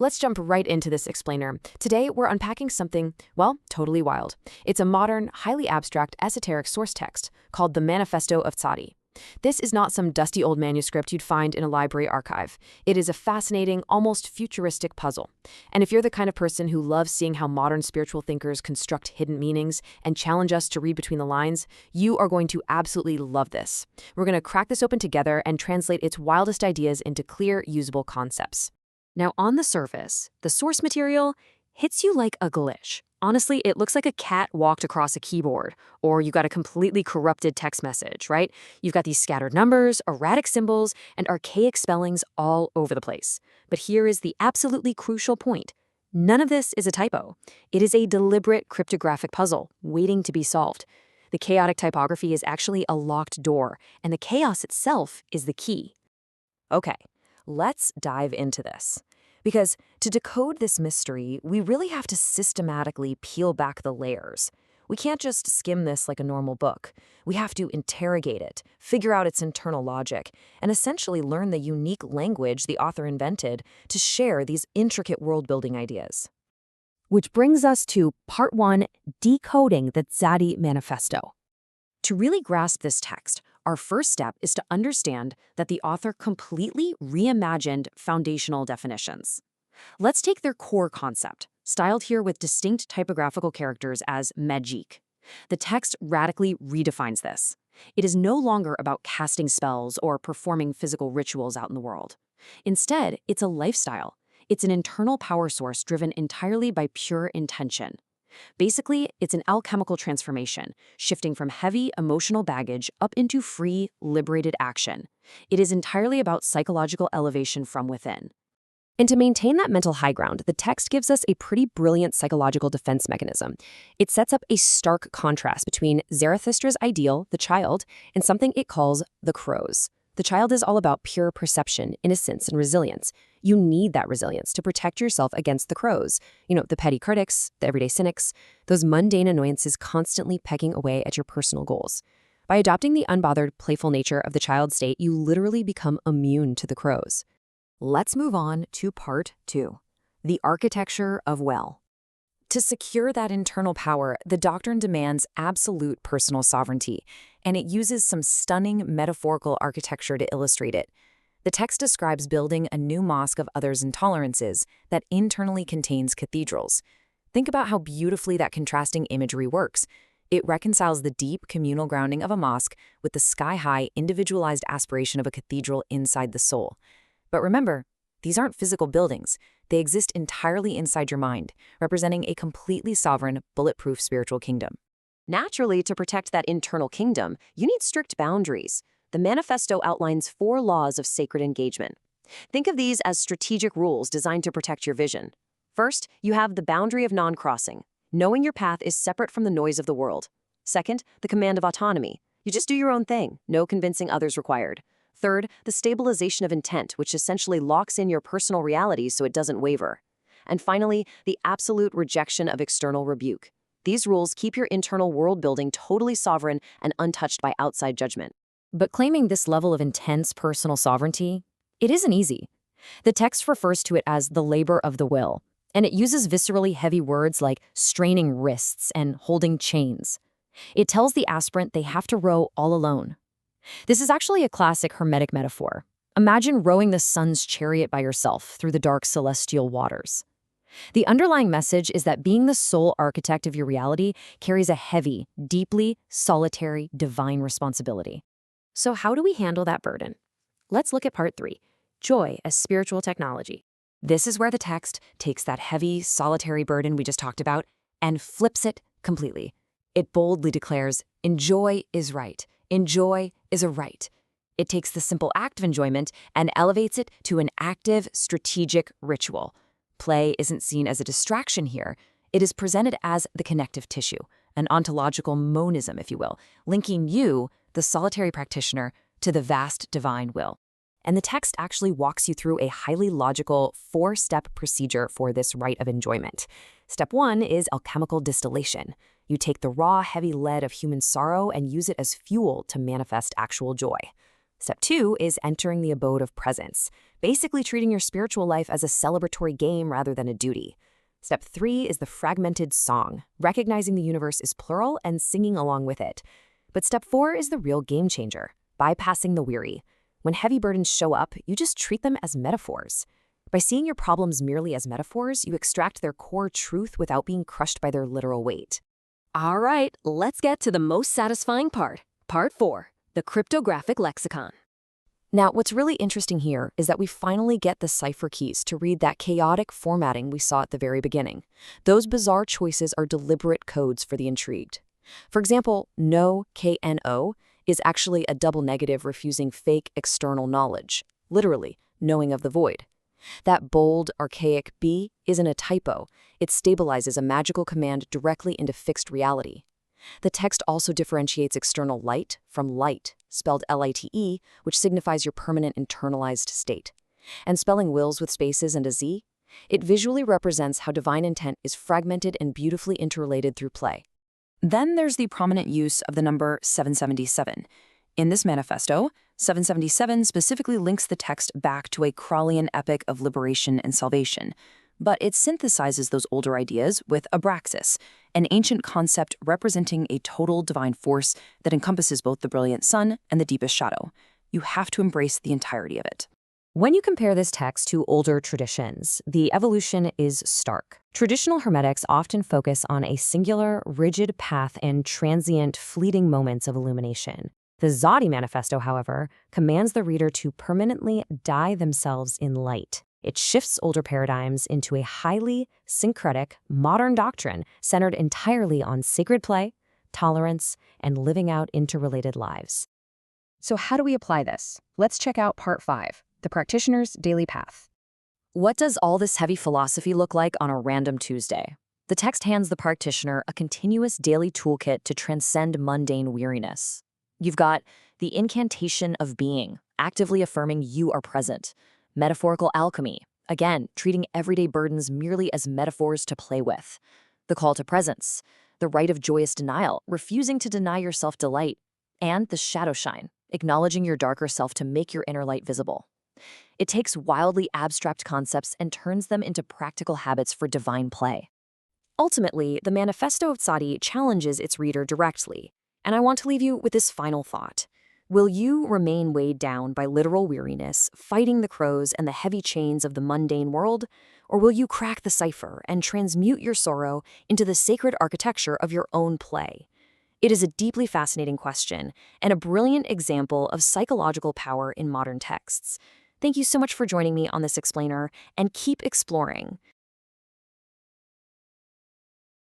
Let's jump right into this explainer. Today, we're unpacking something, well, totally wild. It's a modern, highly abstract, esoteric source text called the Manifesto of Tzaddi. This is not some dusty old manuscript you'd find in a library archive. It is a fascinating, almost futuristic puzzle. And if you're the kind of person who loves seeing how modern spiritual thinkers construct hidden meanings and challenge us to read between the lines, you are going to absolutely love this. We're going to crack this open together and translate its wildest ideas into clear, usable concepts. Now, on the surface, the source material hits you like a 𝔟𝔯𝔢𝔫. Honestly, it looks like a cat walked across a keyboard, or you got a completely corrupted text message, right? You've got these scattered numbers, erratic symbols, and archaic spellings all over the place. But here is the absolutely crucial point. None of this is a typo. It is a deliberate cryptographic puzzle waiting to be solved. The chaotic typography is actually a locked door, and the chaos itself is the key. Okay. Let's dive into this. Because to decode this mystery, we really have to systematically peel back the layers. We can't just skim this like a normal book. We have to interrogate it, figure out its internal logic, and essentially learn the unique language the author invented to share these intricate world-building ideas. Which brings us to Part 1, Decoding the Tzaddi Manifesto. To really grasp this text, our first step is to understand that the author completely reimagined foundational definitions. Let's take their core concept, styled here with distinct typographical characters as 𝔰𝔫𝔢𝔫. The text radically redefines this. It is no longer about casting spells or performing physical rituals out in the world. Instead, it's a lifestyle. It's an internal power source driven entirely by pure intention. Basically, it's an alchemical transformation, shifting from heavy emotional baggage up into free, liberated action. It is entirely about psychological elevation from within. And to maintain that mental high ground, the text gives us a pretty brilliant psychological defense mechanism. It sets up a stark contrast between Zarathustra's ideal, the child, and something it calls the crows. The child is all about pure perception, innocence, and resilience. You need that resilience to protect yourself against the crows. The petty critics, the everyday cynics, those mundane annoyances constantly pecking away at your personal goals. By adopting the unbothered, playful nature of the child state, you literally become immune to the crows. Let's move on to Part 2, the architecture of will. To secure that internal power, the doctrine demands absolute personal sovereignty, and it uses some stunning metaphorical architecture to illustrate it. The text describes building a new mosque of others' intolerances that internally contains cathedrals. Think about how beautifully that contrasting imagery works. It reconciles the deep communal grounding of a mosque with the sky-high, individualized aspiration of a cathedral inside the soul. But remember, these aren't physical buildings. They exist entirely inside your mind, representing a completely sovereign, bulletproof spiritual kingdom. Naturally, to protect that internal kingdom, you need strict boundaries. The Manifesto outlines 4 laws of sacred engagement. Think of these as strategic rules designed to protect your vision. First, you have the boundary of non-crossing. Knowing your path is separate from the noise of the world. Second, the command of autonomy. You just do your own thing, no convincing others required. Third, the stabilization of intent, which essentially locks in your personal reality so it doesn't waver. And finally, the absolute rejection of external rebuke. These rules keep your internal world building totally sovereign and untouched by outside judgment. But claiming this level of intense personal sovereignty, it isn't easy. The text refers to it as the labor of the will, and it uses viscerally heavy words like straining wrists and holding chains. It tells the aspirant they have to row all alone. This is actually a classic hermetic metaphor. Imagine rowing the sun's chariot by yourself through the dark celestial waters. The underlying message is that being the sole architect of your reality carries a heavy, deeply solitary, divine responsibility. So how do we handle that burden? Let's look at Part 3, Joy as Spiritual Technology. This is where the text takes that heavy, solitary burden we just talked about and flips it completely. It boldly declares, enjoy is right. Enjoy is a right. It takes the simple act of enjoyment and elevates it to an active, strategic ritual. Play isn't seen as a distraction here. It is presented as the connective tissue, an ontological monism, if you will, linking you, the solitary practitioner, to the vast divine will. And the text actually walks you through a highly logical 4-step procedure for this rite of enjoyment. Step 1 is alchemical distillation. You take the raw, heavy lead of human sorrow and use it as fuel to manifest actual joy. Step 2 is entering the abode of presence, basically treating your spiritual life as a celebratory game rather than a duty. Step 3 is the fragmented song, recognizing the universe is plural and singing along with it. But step 4 is the real game changer, bypassing the weary. When heavy burdens show up, you just treat them as metaphors. By seeing your problems merely as metaphors, you extract their core truth without being crushed by their literal weight. All right, let's get to the most satisfying part. Part 4, the cryptographic lexicon. Now, what's really interesting here is that we finally get the cipher keys to read that chaotic formatting we saw at the very beginning. Those bizarre choices are deliberate codes for the intrigued. For example, no, KNO, is actually a double negative refusing fake external knowledge, literally, knowing of the void. That bold, archaic B isn't a typo. It stabilizes a magical command directly into fixed reality. The text also differentiates external light from light, spelled LITE, which signifies your permanent internalized state. And spelling wills with spaces and a Z, it visually represents how divine intent is fragmented and beautifully interrelated through play. Then there's the prominent use of the number 777. In this manifesto, 777 specifically links the text back to a Kshatriyan epic of liberation and salvation, but it synthesizes those older ideas with Abraxas, an ancient concept representing a total divine force that encompasses both the brilliant sun and the deepest shadow. You have to embrace the entirety of it. When you compare this text to older traditions, the evolution is stark. Traditional Hermetics often focus on a singular, rigid path and transient, fleeting moments of illumination. The Tzaddi Manifesto, however, commands the reader to permanently dye themselves in light. It shifts older paradigms into a highly syncretic, modern doctrine centered entirely on sacred play, tolerance, and living out interrelated lives. So how do we apply this? Let's check out Part 5, the practitioner's daily path. What does all this heavy philosophy look like on a random Tuesday? The text hands the practitioner a continuous daily toolkit to transcend mundane weariness. You've got the incantation of being, actively affirming you are present. Metaphorical alchemy, again, treating everyday burdens merely as metaphors to play with. The call to presence, the rite of joyous denial, refusing to deny yourself delight. And the shadow shine, acknowledging your darker self to make your inner light visible. It takes wildly abstract concepts and turns them into practical habits for divine play. Ultimately, the Manifesto of Tzaddi challenges its reader directly. And I want to leave you with this final thought. Will you remain weighed down by literal weariness, fighting the crows and the heavy chains of the mundane world? Or will you crack the cipher and transmute your sorrow into the sacred architecture of your own play? It is a deeply fascinating question and a brilliant example of psychological power in modern texts. Thank you so much for joining me on this explainer, and keep exploring.